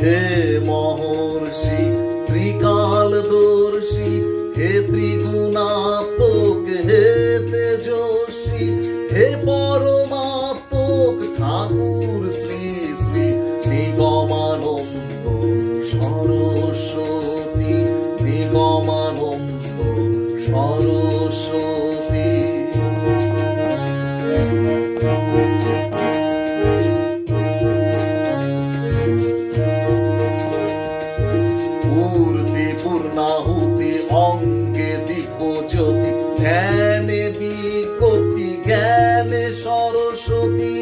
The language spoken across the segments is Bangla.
হে মহর্ষি ত্রিকালদর্শী, হে ত্রিগুণাত্মক, হে তেজস্বী, হে পরমাত্মক ঠাকুর শ্রী শ্রী নিগমানন্দ সরস্বতী, নিগমানন্দ সরস্বতী। মূর্তি পূর্ণাহুতি অঙ্গে দিব্যজ্যোতি, ধ্যানে বিকতি জ্ঞানে সরস্বতী।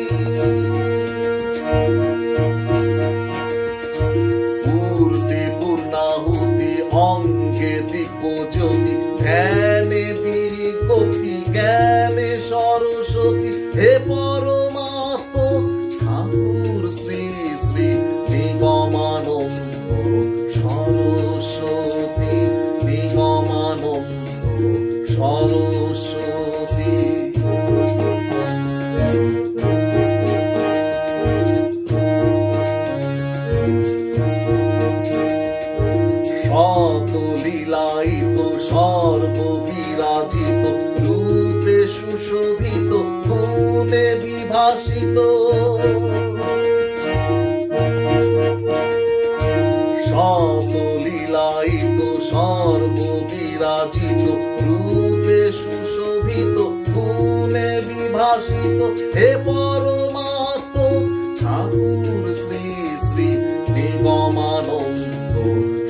মূর্তি পূর্ণাহুতি অঙ্গে দিব্যজ্যোতি, ধ্যানে বিকতি জ্ঞানে সরস্বতী। হে পরমাত্মক ঠাকুর শ্রী শ্রী নিগমানন্দ সরস্বতী, নিগমানন্দ সরস্বতী। শতলীলায়িত সর্ববিরাজিত, রূপে সুশোভিত গুণে বিভাসিত। শতলীলায়িত সর্ববিরাজিত, রূপে সুশোভিত গুণে বিভাসিত। হে পরমাত্মক ঠাকুর শ্রী শ্রী নিগমানন্দ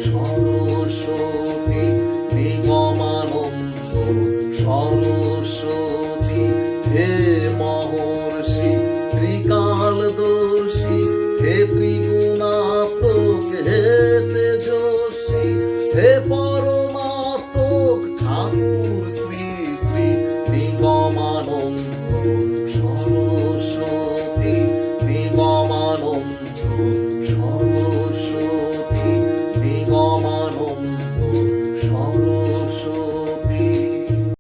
সরস্বতী, নিগমানন্দ সরস্বতী। হে মহর্ষি ত্রিকালদর্শী, হে ত্রিগুণাত্মক, হে তেজস্বী, হে পরমাত্মক ঠাকুর